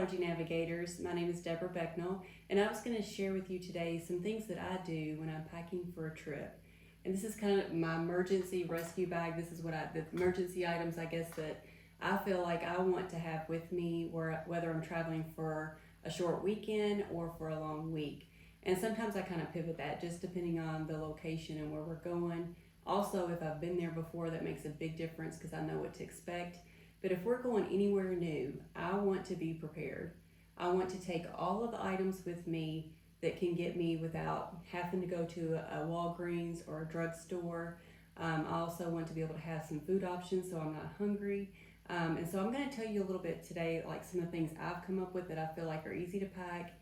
Allergy Navigators. My name is Deborah Becknell, and I was going to share with you today some things that I do when I'm packing for a trip. And this is kind of my emergency rescue bag. This is the emergency items, I guess, that I feel like I want to have with me, whether I'm traveling for a short weekend or for a long week. And sometimes I kind of pivot that just depending on the location and where we're going. Also, if I've been there before, that makes a big difference because I know what to expect. But if we're going anywhere new, I want to be prepared. I want to take all of the items with me that can get me without having to go to a Walgreens or a drugstore. I also want to be able to have some food options so I'm not hungry. And so I'm going to tell you a little bit today, like some of the things I've come up with that I feel like are easy to pack.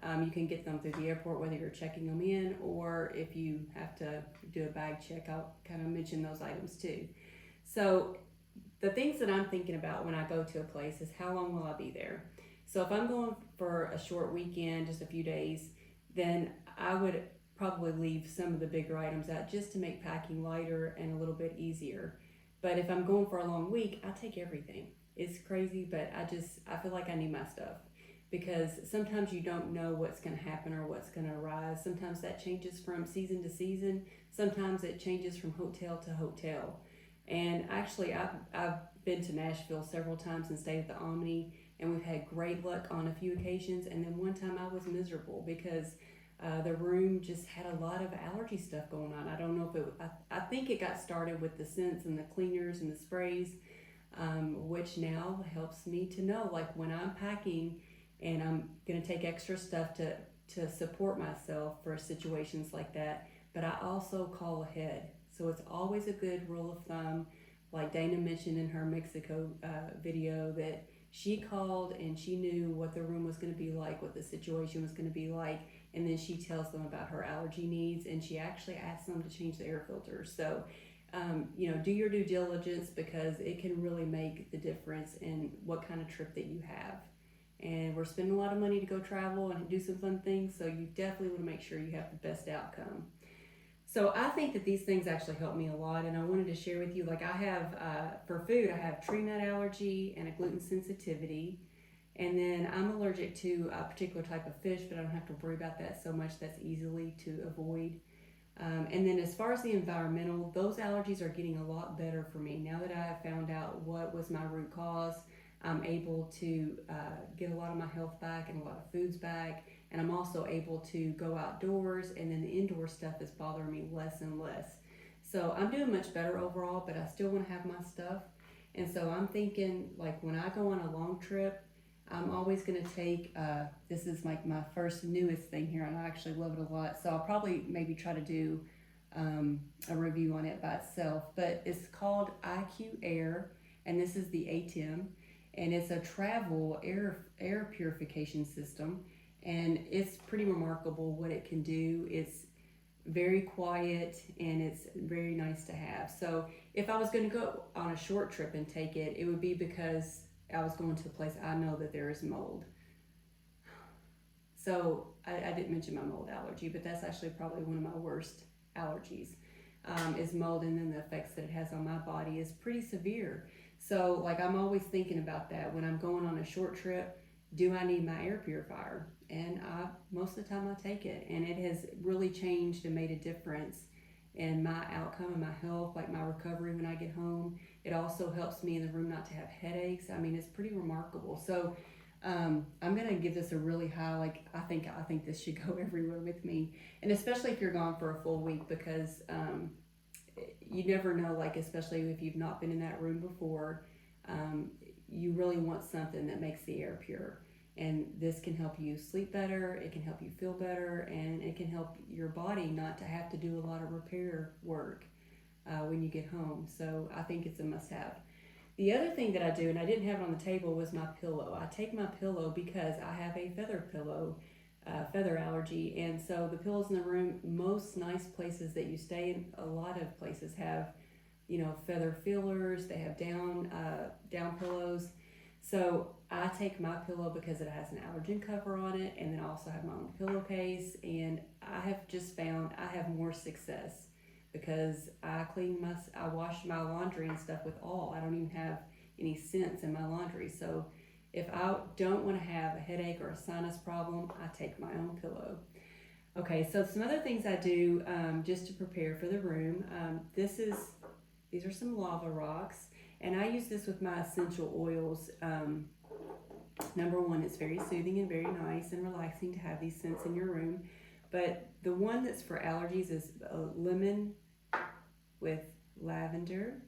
You can get them through the airport, whether you're checking them in or if you have to do a bag check. I'll kind of mention those items too. So the things that I'm thinking about when I go to a place is how long will I be there? So if I'm going for a short weekend, just a few days, then I would probably leave some of the bigger items out just to make packing lighter and a little bit easier. But if I'm going for a long week, I take everything. It's crazy, but I feel like I need my stuff because sometimes you don't know what's going to happen or what's going to arise. Sometimes that changes from season to season. Sometimes it changes from hotel to hotel. And actually, I've been to Nashville several times and stayed at the Omni, and we've had great luck on a few occasions. And then one time I was miserable because the room just had a lot of allergy stuff going on. I don't know if I think it got started with the scents and the cleaners and the sprays, which now helps me to know, like when I'm packing and I'm going to take extra stuff to support myself for situations like that, but I also call ahead. So it's always a good rule of thumb, like Dana mentioned in her Mexico video, that she called and she knew what the room was going to be like, what the situation was going to be like, and then she tells them about her allergy needs, and she actually asks them to change the air filters. So, do your due diligence because it can really make the difference in what kind of trip that you have. And we're spending a lot of money to go travel and do some fun things, so you definitely want to make sure you have the best outcome. So I think that these things actually help me a lot, and I wanted to share with you, like I have, for food, I have tree nut allergy and a gluten sensitivity, and then I'm allergic to a particular type of fish, but I don't have to worry about that so much. That's easily to avoid. And then as far as the environmental, those allergies are getting a lot better for me. Now that I have found out what was my root cause, I'm able to get a lot of my health back and a lot of foods back. And I'm also able to go outdoors, and then the indoor stuff is bothering me less and less. So I'm doing much better overall, but I still want to have my stuff. And so I'm thinking, like when I go on a long trip, I'm always going to take, this is like my first newest thing here, and I actually love it a lot. So I'll probably maybe try to do a review on it by itself. But it's called IQ Air, and this is the ATEM, and it's a travel air purification system. And it's pretty remarkable what it can do. It's very quiet and it's very nice to have. So if I was going to go on a short trip and take it, it would be because I was going to a place I know that there is mold. So I didn't mention my mold allergy, but that's actually probably one of my worst allergies is mold, and then the effects that it has on my body is pretty severe. So like I'm always thinking about that when I'm going on a short trip. Do I need my air purifier? And most of the time I take it, and it has really changed and made a difference in my outcome and my health, like my recovery when I get home. It also helps me in the room not to have headaches. I mean, it's pretty remarkable. So I'm gonna give this a really high, like I think this should go everywhere with me, and especially if you're gone for a full week, because you never know, like especially if you've not been in that room before, you really want something that makes the air pure. And this can help you sleep better, it can help you feel better, and it can help your body not to have to do a lot of repair work when you get home. So I think it's a must-have. The other thing that I do, and I didn't have it on the table, was my pillow. I take my pillow because I have a feather pillow, feather allergy, and so the pillows in the room, most nice places that you stay in, a lot of places have, feather fillers, they have down pillows. So I take my pillow because it has an allergen cover on it, and then I also have my own pillowcase, and I have just found I have more success because I wash my laundry and stuff with all. I don't even have any scents in my laundry. So If I don't want to have a headache or a sinus problem, I take my own pillow. Okay, so some other things I do just to prepare for the room. These are some lava rocks, and I use this with my essential oils. Number one, it's very soothing and very nice and relaxing to have these scents in your room. But the one that's for allergies is lemon with lavender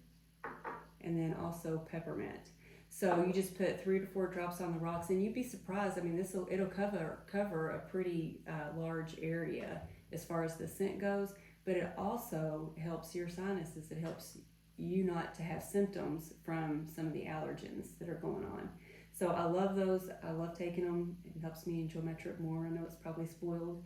and then also peppermint. So you just put 3 to 4 drops on the rocks, and you'd be surprised. I mean, it'll cover a pretty large area as far as the scent goes. But it also helps your sinuses. It helps you not to have symptoms from some of the allergens that are going on. So I love those. I love taking them. It helps me enjoy my trip more. I know it's probably spoiled.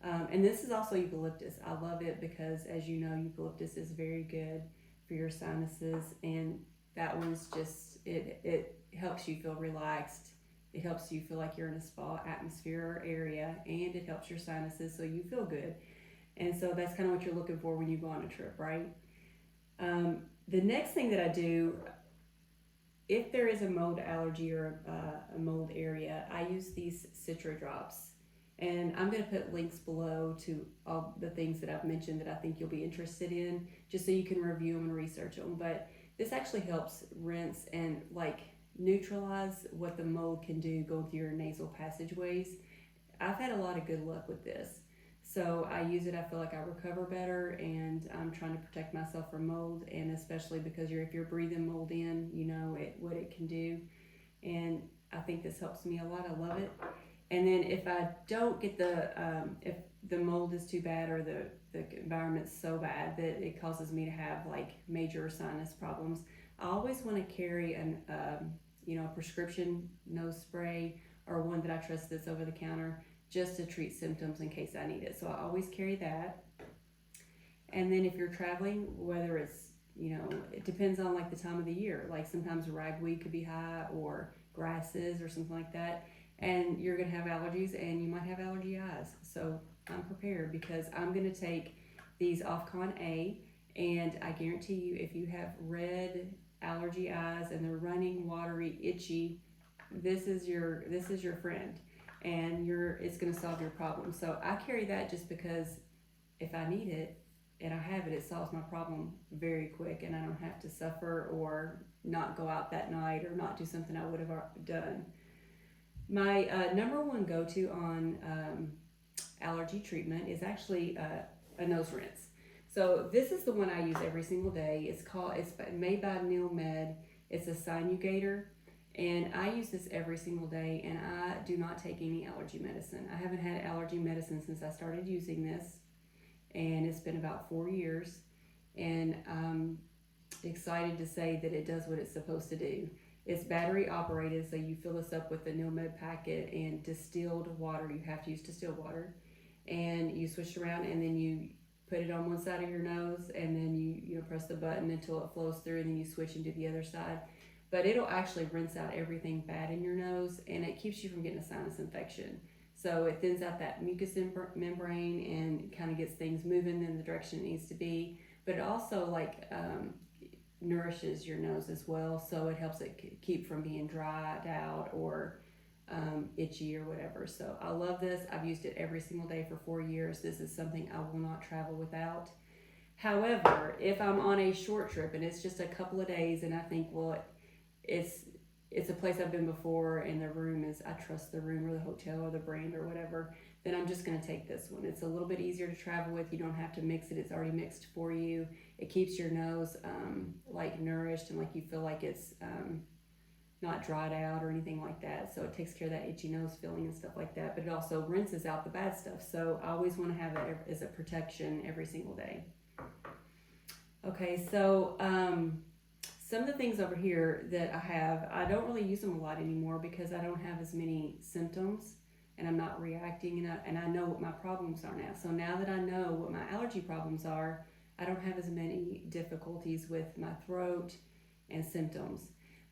And this is also eucalyptus. I love it because, as you know, eucalyptus is very good for your sinuses, and that one's just, it helps you feel relaxed. It helps you feel like you're in a spa atmosphere or area, and it helps your sinuses so you feel good. And so that's kind of what you're looking for when you go on a trip, right? The next thing that I do, if there is a mold allergy or a mold area, I use these Citra drops. And I'm going to put links below to all the things that I've mentioned that I think you'll be interested in, just so you can review them and research them. But this actually helps rinse and like neutralize what the mold can do going through your nasal passageways. I've had a lot of good luck with this. So I use it, I feel like I recover better, and I'm trying to protect myself from mold, and especially because if you're breathing mold in, you know what it can do. And I think this helps me a lot. I love it. And then if I don't get if the mold is too bad or the environment's so bad that it causes me to have like major sinus problems, I always want to carry a prescription nose spray or one that I trust that's over the counter just to treat symptoms in case I need it. So I always carry that. And then if you're traveling, whether it's, it depends on like the time of the year. Like sometimes ragweed could be high or grasses or something like that. And you're going to have allergies, and you might have allergy eyes. So I'm prepared because I'm going to take these Off-Con A, and I guarantee you if you have red allergy eyes and they're running, watery, itchy, this is your friend, and it's going to solve your problem. So I carry that just because if I need it and I have it, it solves my problem very quick, and I don't have to suffer or not go out that night or not do something I would have done. My number one go-to on allergy treatment is actually a nose rinse. So this is the one I use every single day. It's made by Neil Med. It's a Sinugator, and I use this every single day, and I do not take any allergy medicine. I haven't had allergy medicine since I started using this, and it's been about 4 years, and I'm excited to say that it does what it's supposed to do. It's battery operated, so you fill this up with the Neil Med packet and distilled water. You have to use distilled water, and you switch it around, and then you put it on one side of your nose, and then you press the button until it flows through, and then you switch and do the other side. But it'll actually rinse out everything bad in your nose, and it keeps you from getting a sinus infection. So it thins out that mucous membrane and kind of gets things moving in the direction it needs to be. But it also nourishes your nose as well, so it helps it keep from being dried out or itchy or whatever. So I love this. I've used it every single day for 4 years. This is something I will not travel without. However, if I'm on a short trip and it's just a couple of days, and I think, well, it's a place I've been before, and I trust the room or the hotel or the brand or whatever, then I'm just going to take this one. It's a little bit easier to travel with. You don't have to mix it. It's already mixed for you. It keeps your nose nourished, and like you feel like it's not dried out or anything like that. So it takes care of that itchy nose feeling and stuff like that. But it also rinses out the bad stuff. So I always want to have it as a protection every single day. Okay, so some of the things over here that I don't really use them a lot anymore because I don't have as many symptoms, and I'm not reacting, and I know what my problems are now. So now that I know what my allergy problems are, I don't have as many difficulties with my throat and symptoms.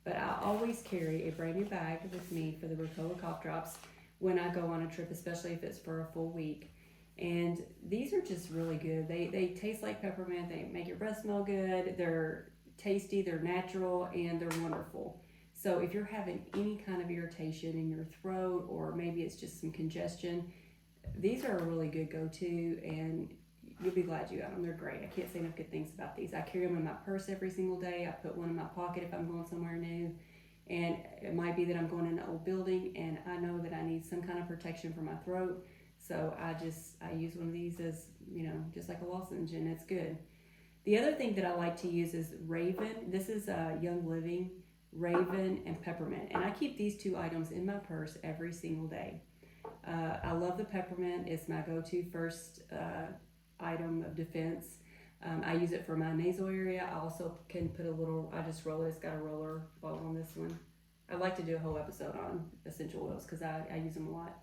But I always carry a brand new bag with me for the Ricola cough drops when I go on a trip, especially if it's for a full week. And these are just really good. They taste like peppermint. They make your breath smell good. They're tasty, they're natural, and they're wonderful. So if you're having any kind of irritation in your throat, or maybe it's just some congestion, these are a really good go-to, and you'll be glad you got them. They're great. I can't say enough good things about these. I carry them in my purse every single day. I put one in my pocket if I'm going somewhere new. And it might be that I'm going in an old building and I know that I need some kind of protection for my throat. So I use one of these as, just like a lozenge, and it's good. The other thing that I like to use is Raven. This is Young Living, Raven, and Peppermint. And I keep these two items in my purse every single day. I love the peppermint. It's my go-to first item of defense. I use it for my nasal area. I also can put I just roll it. It's got a roller bottle on this one. I'd like to do a whole episode on essential oils because I use them a lot.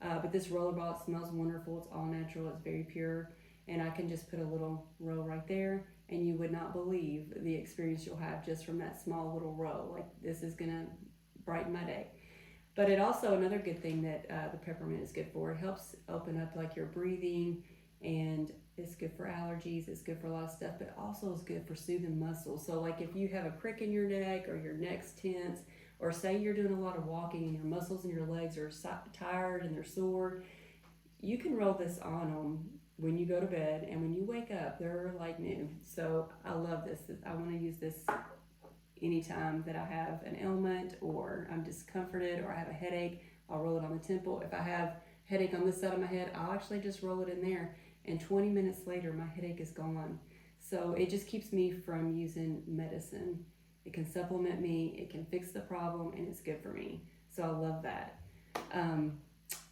But this roller ball, it smells wonderful. It's all natural. It's very pure. And I can just put a little roll right there, and you would not believe the experience you'll have just from that small little roll. Like, this is going to brighten my day. But it also, another good thing that the peppermint is good for, it helps open up like your breathing, and it's good for allergies. It's good for a lot of stuff, but also is good for soothing muscles. So like if you have a crick in your neck, or your neck's tense, or say you're doing a lot of walking and your muscles in your legs are tired and they're sore, you can roll this on them when you go to bed, and when you wake up, they're like new. So I love this. I want to use this anytime that I have an ailment, or I'm discomforted, or I have a headache. I'll roll it on the temple. If I have headache on this side of my head, I'll actually just roll it in there, and 20 minutes later my headache is gone. So it just keeps me from using medicine. It can supplement me, it can fix the problem, and it's good for me. So I love that.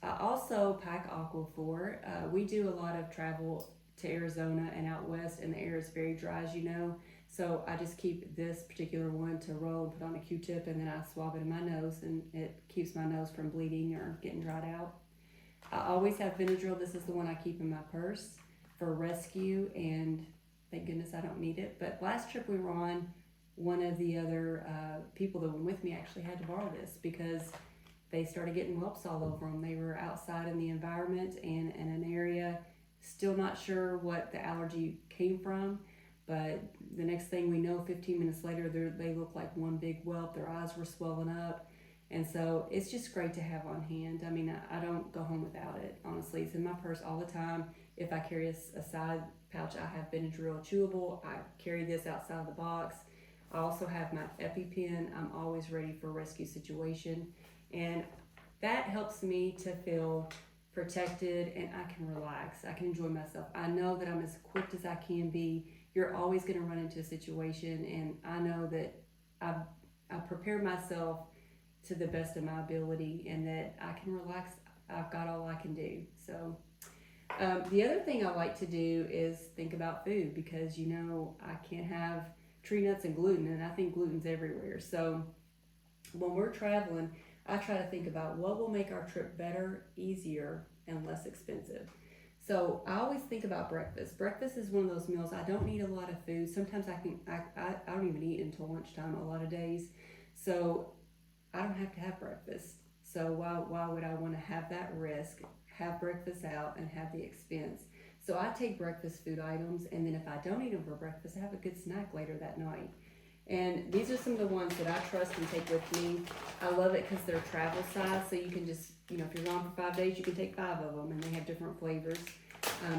I also pack Aquaphor. We do a lot of travel to Arizona and out west, and the air is very dry, as you know. So I just keep this particular one to roll and put on a Q-tip, and then I swab it in my nose, and it keeps my nose from bleeding or getting dried out. I always have Benadryl. This is the one I keep in my purse for rescue, and thank goodness I don't need it. But last trip we were on, one of the other people that went with me actually had to borrow this because they started getting whelps all over them. They were outside in the environment and in an area, still not sure what the allergy came from, but the next thing we know, 15 minutes later, they look like one big whelp. Their eyes were swelling up. And so it's just great to have on hand. I mean, I don't go home without it, honestly. It's in my purse all the time. If I carry a side pouch, I have Benadryl chewable. I carry this outside the box. I also have my EpiPen. I'm always ready for a rescue situation. And that helps me to feel protected, and I can relax. I can enjoy myself. I know that I'm as equipped as I can be. You're always going to run into a situation, and I know that I've prepared myself to the best of my ability, and that I can relax. I've got all I can do. So the other thing I like to do is think about food, because I can't have tree nuts and gluten, and I think gluten's everywhere. So when we're traveling, I try to think about what will make our trip better, easier, and less expensive. So I always think about breakfast. Breakfast is one of those meals. I don't need a lot of food. Sometimes I don't even eat until lunchtime a lot of days. So I don't have to have breakfast. So why would I want to have that risk, have breakfast out, and have the expense? So I take breakfast food items, and then if I don't eat them for breakfast, I have a good snack later that night. And these are some of the ones that I trust and take with me. I love it because they're travel size, so you can just, if you're gone for 5 days, you can take 5 of them, and they have different flavors.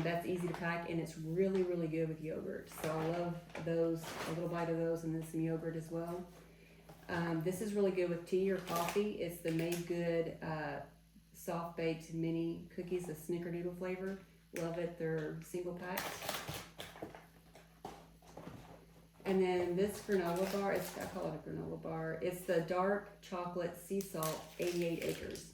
That's easy to pack, and it's really, really good with yogurt. So I love those, a little bite of those, and then some yogurt as well. This is really good with tea or coffee. It's the Made Good soft baked mini cookies, the snickerdoodle flavor. Love it. They're single packs. And then this granola bar, I call it a granola bar. It's the dark chocolate sea salt 88 acres.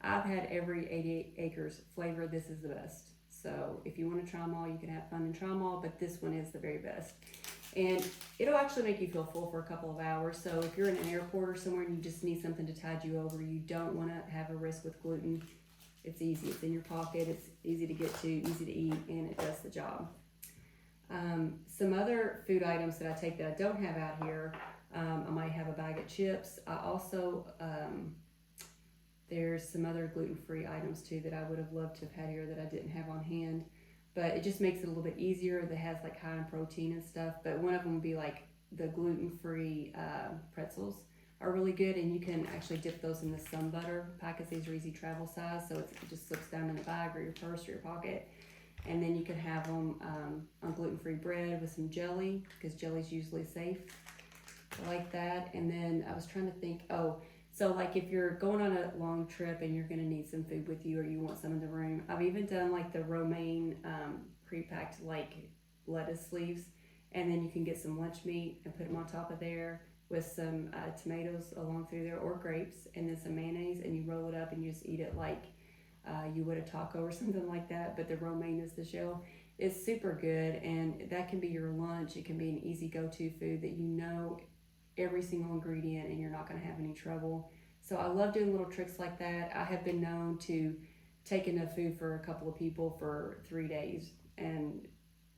I've had every 88 acres flavor. This is the best. So if you want to try them all, you can have fun and try them all, but this one is the very best. And it'll actually make you feel full for a couple of hours. So if you're in an airport or somewhere and you just need something to tide you over, you don't want to have a risk with gluten, it's easy. It's in your pocket. It's easy to get to, easy to eat, and it does the job. Some other food items that I take that I don't have out here, I might have a bag of chips. I also, there's some other gluten-free items too that I would have loved to have had here that I didn't have on hand. But it just makes it a little bit easier. That has like high in protein and stuff. But one of them would be like the gluten-free pretzels. are really good, and you can actually dip those in the sun butter. Packets, these are easy travel size, so it just slips down in the bag or your purse or your pocket. And then you can have them on gluten-free bread with some jelly, because jelly's usually safe. I like that. And then I was trying to think, so like if you're going on a long trip and you're gonna need some food with you, or you want some in the room, I've even done like the romaine pre-packed like lettuce leaves, and then you can get some lunch meat and put them on top of there with some tomatoes along through there, or grapes, and then some mayonnaise, and you roll it up and you just eat it like you would a taco or something like that, but the romaine is the shell. It's super good, and that can be your lunch. It can be an easy go-to food that you know every single ingredient and you're not going to have any trouble. So I love doing little tricks like that. I have been known to take enough food for a couple of people for 3 days, and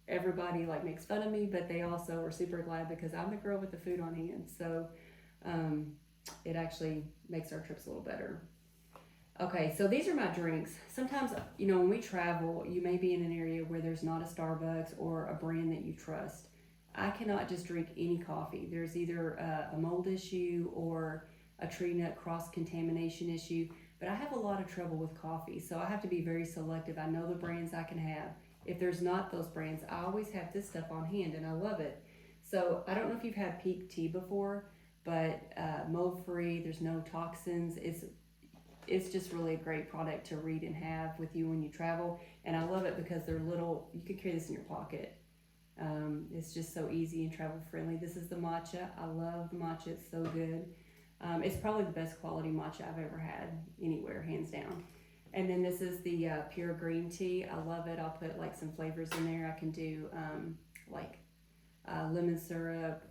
everybody like makes fun of me, but they also are super glad because I'm the girl with the food on hand. So it actually makes our trips a little better. Okay, so these are my drinks. Sometimes, when we travel, you may be in an area where there's not a Starbucks or a brand that you trust. I cannot just drink any coffee. There's either a mold issue or a tree nut cross-contamination issue, but I have a lot of trouble with coffee, so I have to be very selective. I know the brands I can have. If there's not those brands, I always have this stuff on hand, and I love it. So I don't know if you've had Peak tea before, but mold-free, there's no toxins. It's just really a great product to read and have with you when you travel, and I love it because they're little. You can carry this in your pocket. It's just so easy and travel friendly. This is the matcha. I love the matcha. It's so good. It's probably the best quality matcha I've ever had anywhere, hands down. And then this is the pure green tea. I love it. I'll put like some flavors in there. I can do like lemon syrup,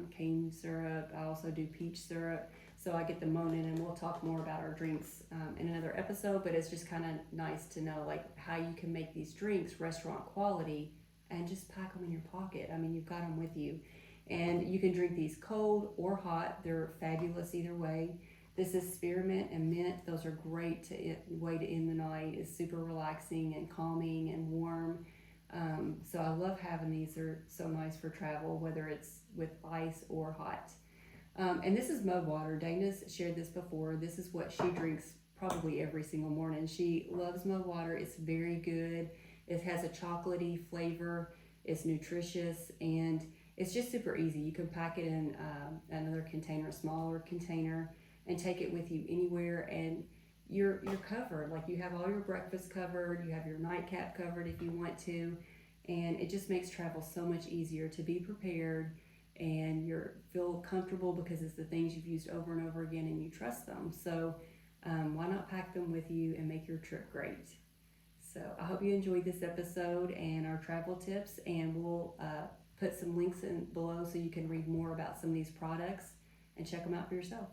cane syrup. I also do peach syrup. So I get the monin, and we'll talk more about our drinks in another episode, but it's just kind of nice to know like how you can make these drinks restaurant quality and just pack them in your pocket. I mean, you've got them with you. And you can drink these cold or hot. They're fabulous either way. This is spearmint and mint. Those are great way to end the night. It's super relaxing and calming and warm. So I love having these. They're so nice for travel, whether it's with ice or hot. And this is mud water. Dana's shared this before. This is what she drinks probably every single morning. She loves mud water. It's very good. It has a chocolatey flavor. It's nutritious, and it's just super easy. You can pack it in another container, a smaller container, and take it with you anywhere, and you're covered. Like, you have all your breakfast covered, you have your nightcap covered if you want to, and it just makes travel so much easier to be prepared, and you feel comfortable because it's the things you've used over and over again and you trust them. So why not pack them with you and make your trip great? So I hope you enjoyed this episode and our travel tips, and we'll put some links in below so you can read more about some of these products and check them out for yourself.